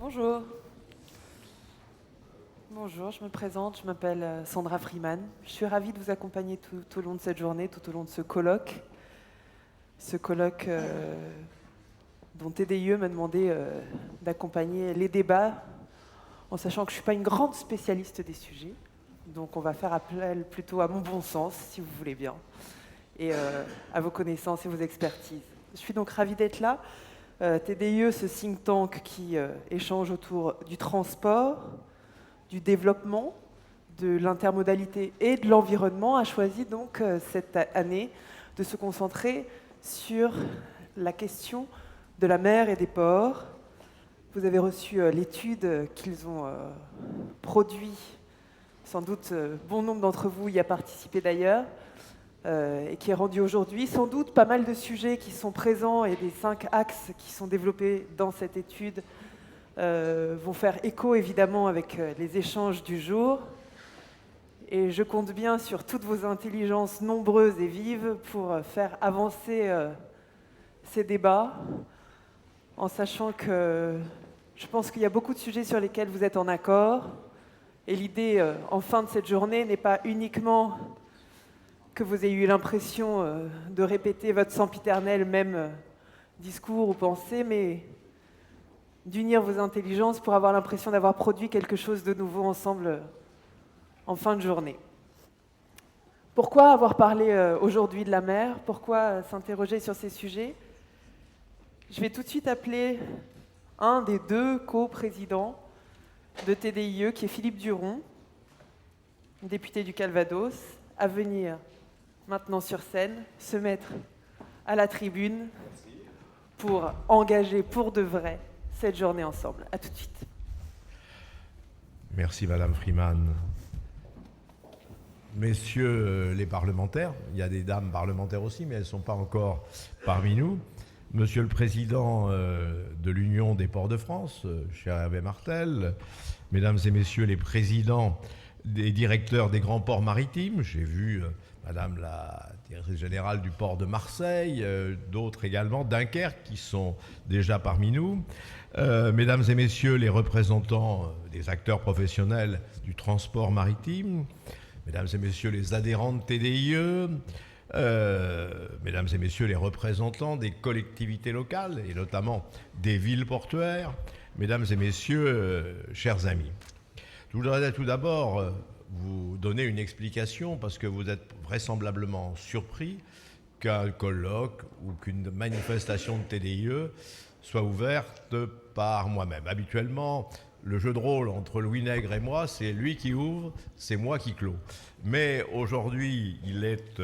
Bonjour. Bonjour, je me présente, je m'appelle Sandra Freeman. Je suis ravie de vous accompagner tout au long de cette journée, tout au long de ce colloque. Ce colloque dont TDIE m'a demandé d'accompagner les débats, en sachant que je ne suis pas une grande spécialiste des sujets. Donc on va faire appel plutôt à mon bon sens, si vous voulez bien, et à vos connaissances et vos expertises. Je suis donc ravie d'être là. TDIE, ce think tank qui échange autour du transport, du développement, de l'intermodalité et de l'environnement, a choisi donc cette année de se concentrer sur la question de la mer et des ports. Vous avez reçu l'étude qu'ils ont produit, sans doute bon nombre d'entre vous y a participé d'ailleurs, et qui est rendue aujourd'hui. Sans doute pas mal de sujets qui sont présents et des 5 axes qui sont développés dans cette étude vont faire écho évidemment avec les échanges du jour. Et je compte bien sur toutes vos intelligences nombreuses et vives pour faire avancer ces débats, en sachant que je pense qu'il y a beaucoup de sujets sur lesquels vous êtes en accord. Et l'idée, en fin de cette journée, n'est pas uniquement que vous ayez eu l'impression de répéter votre sempiternel même discours ou pensée, mais d'unir vos intelligences pour avoir l'impression d'avoir produit quelque chose de nouveau ensemble en fin de journée. Pourquoi avoir parlé aujourd'hui de la mer? Pourquoi s'interroger sur ces sujets? Je vais tout de suite appeler un des 2 co-présidents de TDIE, qui est Philippe Duron, député du Calvados, à venir maintenant sur scène, se mettre à la tribune pour engager pour de vrai cette journée ensemble. À tout de suite. Merci Madame Freeman. Messieurs les parlementaires, il y a des dames parlementaires aussi, mais elles ne sont pas encore parmi nous. Monsieur le Président de l'Union des ports de France, cher Hervé Martel, Mesdames et Messieurs les présidents des directeurs des grands ports maritimes, j'ai vu Madame la directrice générale du port de Marseille, d'autres également, Dunkerque, qui sont déjà parmi nous. Mesdames et Messieurs les représentants des acteurs professionnels du transport maritime, Mesdames et Messieurs les adhérents de TDIE, Mesdames et Messieurs les représentants des collectivités locales, et notamment des villes portuaires, Mesdames et Messieurs, chers amis. Je voudrais tout d'abord vous donner une explication, parce que vous êtes vraisemblablement surpris qu'un colloque ou qu'une manifestation de TDIE soit ouverte par moi-même. Habituellement, le jeu de rôle entre Louis Nègre et moi, c'est lui qui ouvre, c'est moi qui clôt. Mais aujourd'hui, il est,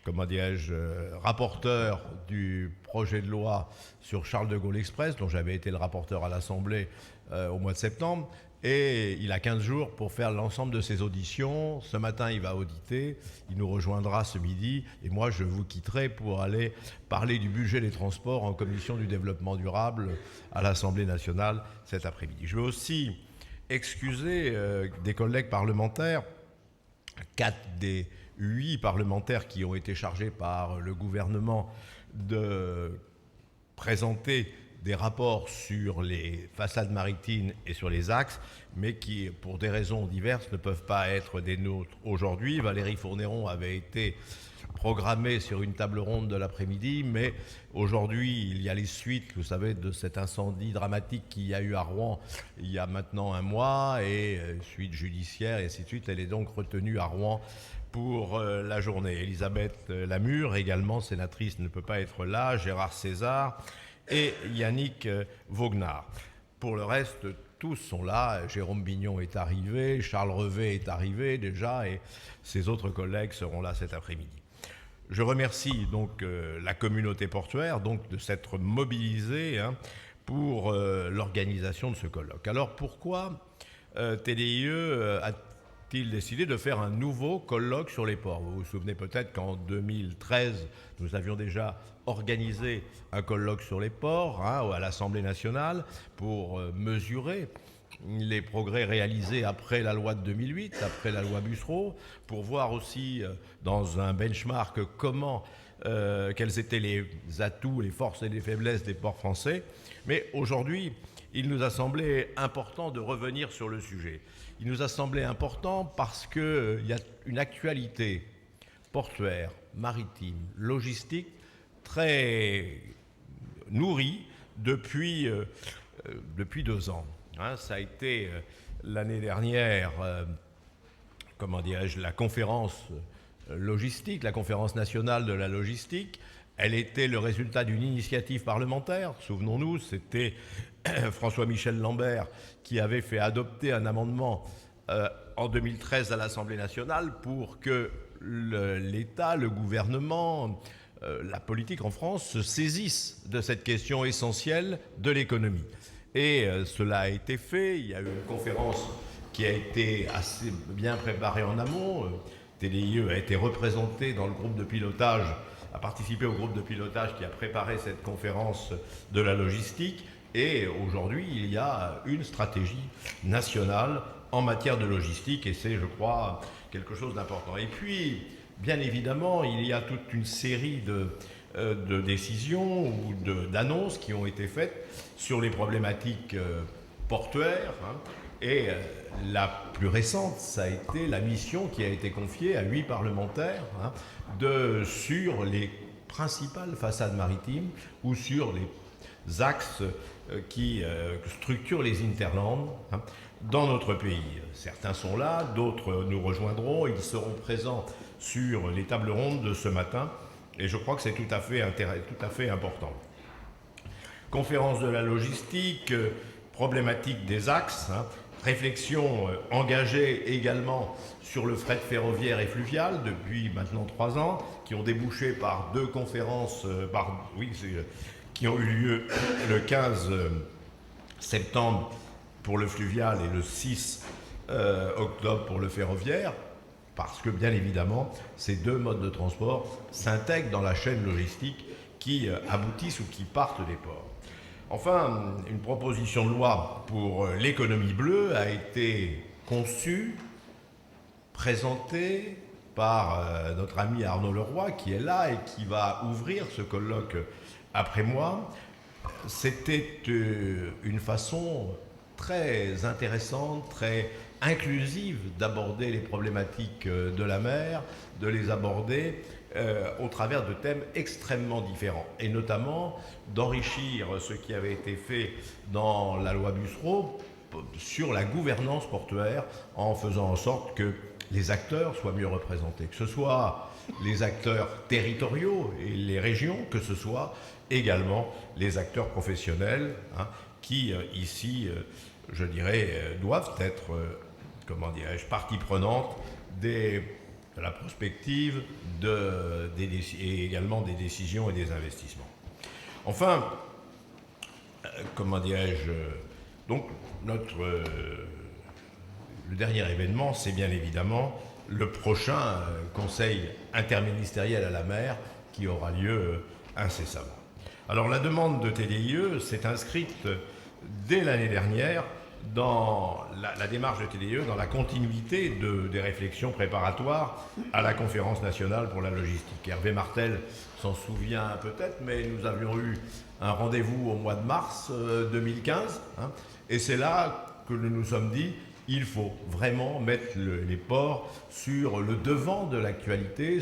comment dirais-je, rapporteur du projet de loi sur Charles de Gaulle Express, dont j'avais été le rapporteur à l'Assemblée au mois de septembre, et il a 15 jours pour faire l'ensemble de ses auditions. Ce matin, il va auditer, il nous rejoindra ce midi, et moi, je vous quitterai pour aller parler du budget des transports en commission du développement durable à l'Assemblée nationale cet après-midi. Je veux aussi excuser des collègues parlementaires, 4 des 8 parlementaires qui ont été chargés par le gouvernement de présenter des rapports sur les façades maritimes et sur les axes, mais qui, pour des raisons diverses, ne peuvent pas être des nôtres aujourd'hui. Valérie Fournéron avait été programmée sur une table ronde de l'après-midi, mais aujourd'hui, il y a les suites, vous savez, de cet incendie dramatique qu'il y a eu à Rouen il y a maintenant un mois, et suite judiciaire, et ainsi de suite. Elle est donc retenue à Rouen pour la journée. Elisabeth Lamure, également sénatrice, ne peut pas être là. Gérard César et Yannick Vaugenard. Pour le reste, tous sont là. Jérôme Bignon est arrivé, Charles Revet est arrivé déjà, et ses autres collègues seront là cet après-midi. Je remercie donc la communauté portuaire donc, de s'être mobilisée pour l'organisation de ce colloque. Alors pourquoi TDIE a-t-il décidé de faire un nouveau colloque sur les ports? Vous vous souvenez peut-être qu'en 2013, nous avions déjà organisé un colloque sur les ports à l'Assemblée nationale pour mesurer les progrès réalisés après la loi de 2008, après la loi Bussereau, pour voir aussi dans un benchmark quels étaient les atouts, les forces et les faiblesses des ports français. Mais aujourd'hui, il nous a semblé important de revenir sur le sujet. Il nous a semblé important parce qu'il y a une actualité portuaire, maritime, logistique très nourrie depuis 2 ans. Ça a été l'année dernière, la conférence logistique, la conférence nationale de la logistique. Elle était le résultat d'une initiative parlementaire. Souvenons-nous, c'était François-Michel Lambert qui avait fait adopter un amendement en 2013 à l'Assemblée nationale pour que l'État, le gouvernement, la politique en France se saisissent de cette question essentielle de l'économie. Et cela a été fait. Il y a eu une conférence qui a été assez bien préparée en amont. TDIE a été représenté dans le groupe de pilotage, a participé au groupe de pilotage qui a préparé cette conférence de la logistique. Et aujourd'hui, il y a une stratégie nationale en matière de logistique et c'est, je crois, quelque chose d'important. Et puis, bien évidemment, il y a toute une série de décisions ou d'annonces qui ont été faites sur les problématiques portuaires. Et la plus récente, ça a été la mission qui a été confiée à 8 parlementaires sur les principales façades maritimes ou sur les axes qui structurent les hinterlands dans notre pays. Certains sont là, d'autres nous rejoindront. Ils seront présents sur les tables rondes de ce matin et je crois que c'est tout à fait important. Conférence de la logistique, problématique des axes, réflexion engagée également sur le fret ferroviaire et fluvial depuis maintenant 3 ans, qui ont débouché par 2 conférences qui ont eu lieu le 15 septembre pour le fluvial et le 6 octobre pour le ferroviaire, parce que bien évidemment, ces 2 modes de transport s'intègrent dans la chaîne logistique qui aboutissent ou qui partent des ports. Enfin, une proposition de loi pour l'économie bleue a été conçue, présentée par notre ami Arnaud Leroy, qui est là et qui va ouvrir ce colloque après moi. C'était une façon très intéressante, très inclusive d'aborder les problématiques de la mer, de les aborder au travers de thèmes extrêmement différents, et notamment d'enrichir ce qui avait été fait dans la loi Bussereau sur la gouvernance portuaire en faisant en sorte que les acteurs soient mieux représentés, que ce soit les acteurs territoriaux et les régions, que ce soit également les acteurs professionnels qui, ici, je dirais, doivent être, partie prenante de la prospective et également des décisions et des investissements. Enfin, donc le dernier événement, c'est bien évidemment le prochain Conseil interministériel à la mer qui aura lieu incessamment. Alors la demande de TDIE s'est inscrite dès l'année dernière dans la démarche de TDIE, dans la continuité des réflexions préparatoires à la conférence nationale pour la logistique. Hervé Martel s'en souvient peut-être, mais nous avions eu un rendez-vous au mois de mars 2015, et c'est là que nous nous sommes dit il faut vraiment mettre les ports sur le devant de l'actualité,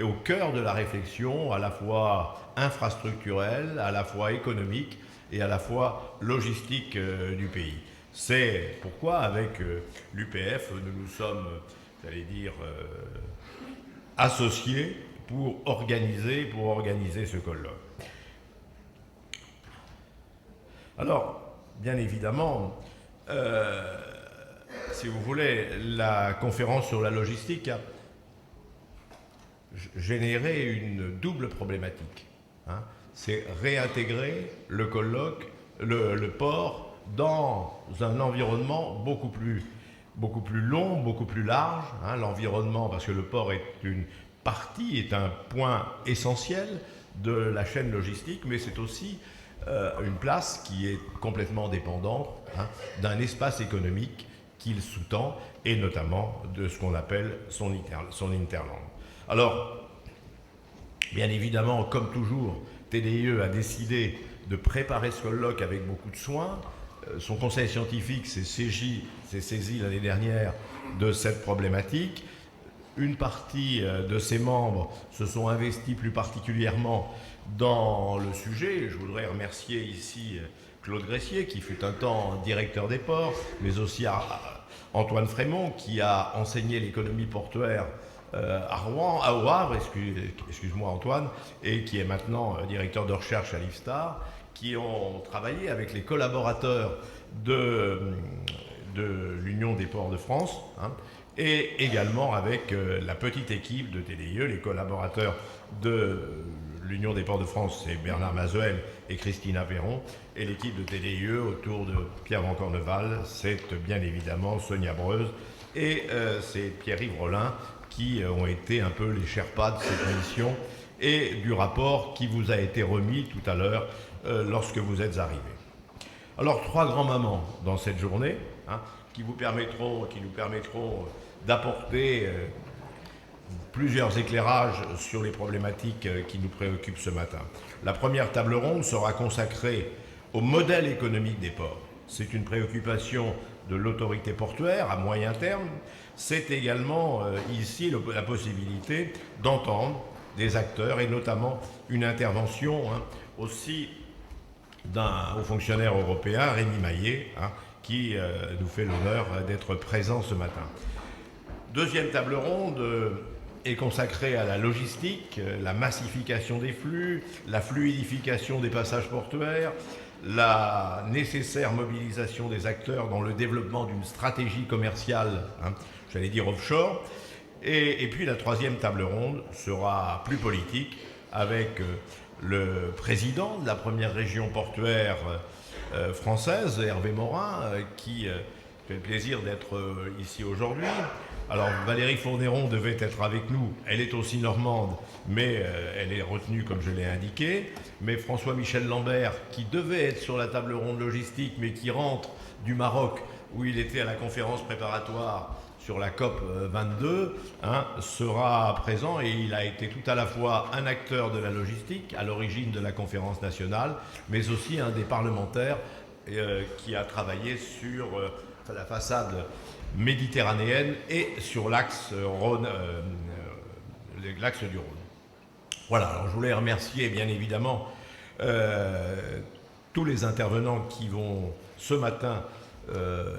au cœur de la réflexion, à la fois infrastructurelle, à la fois économique et à la fois logistique du pays. C'est pourquoi, avec l'UPF, nous nous sommes, associés pour organiser ce colloque. Alors, bien évidemment, si vous voulez, la conférence sur la logistique a généré une double problématique. C'est réintégrer le colloque, le port, dans un environnement beaucoup plus long, beaucoup plus large. L'environnement, parce que le port est un point essentiel de la chaîne logistique, mais c'est aussi une place qui est complètement dépendante d'un espace économique qu'il sous-tend, et notamment de ce qu'on appelle son hinterland. Alors, bien évidemment, comme toujours, TDIE a décidé de préparer ce colloque avec beaucoup de soin. Son conseil scientifique s'est saisi l'année dernière de cette problématique. Une partie de ses membres se sont investis plus particulièrement dans le sujet. Je voudrais remercier ici Claude Gressier, qui fut un temps directeur des ports, mais aussi Antoine Frémont, qui a enseigné l'économie portuaire au Havre, excuse-moi Antoine, et qui est maintenant directeur de recherche à l'IFSTAR, qui ont travaillé avec les collaborateurs de l'Union des ports de France, et également avec la petite équipe de TDIE, les collaborateurs de l'Union des ports de France, c'est Bernard Mazuel et Christina Perron, et l'équipe de TDIE autour de Pierre Van Corneval, c'est bien évidemment Sonia Breuse, et c'est Pierre-Yves Rollin, qui ont été un peu les Sherpas de cette mission et du rapport qui vous a été remis tout à l'heure lorsque vous êtes arrivés. Alors, 3 grands moments dans cette journée qui nous permettront d'apporter plusieurs éclairages sur les problématiques qui nous préoccupent ce matin. La première table ronde sera consacrée au modèle économique des ports. C'est une préoccupation de l'autorité portuaire à moyen terme. C'est également ici la possibilité d'entendre des acteurs et notamment une intervention aussi d'un haut fonctionnaire européen, Rémi Maillet, qui nous fait l'honneur d'être présent ce matin. Deuxième table ronde est consacrée à la logistique, la massification des flux, la fluidification des passages portuaires, la nécessaire mobilisation des acteurs dans le développement d'une stratégie commerciale, j'allais dire offshore. Et puis la troisième table ronde sera plus politique avec le président de la première région portuaire française, Hervé Morin, qui fait le plaisir d'être ici aujourd'hui. Alors Valérie Fournéron devait être avec nous, elle est aussi normande, mais elle est retenue comme je l'ai indiqué. Mais François-Michel Lambert, qui devait être sur la table ronde logistique, mais qui rentre du Maroc, où il était à la conférence préparatoire sur la COP 22, sera présent, et il a été tout à la fois un acteur de la logistique à l'origine de la conférence nationale, mais aussi un des parlementaires qui a travaillé sur la façade méditerranéenne et sur l'axe du Rhône. Voilà, alors je voulais remercier bien évidemment tous les intervenants qui vont ce matin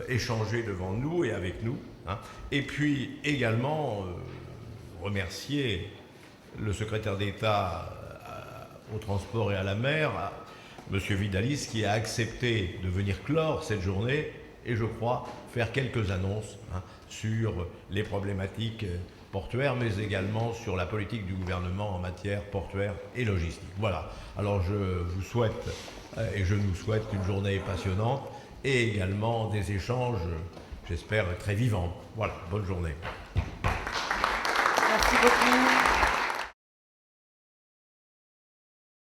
échanger devant nous et avec nous. Et puis également remercier le secrétaire d'État au transport et à la mer, M. Vidalis, qui a accepté de venir clore cette journée et, je crois, faire quelques annonces sur les problématiques portuaires, mais également sur la politique du gouvernement en matière portuaire et logistique. Voilà, alors je vous souhaite et je nous souhaite une journée passionnante et également des échanges, j'espère, très vivants. Voilà, bonne journée. Merci beaucoup.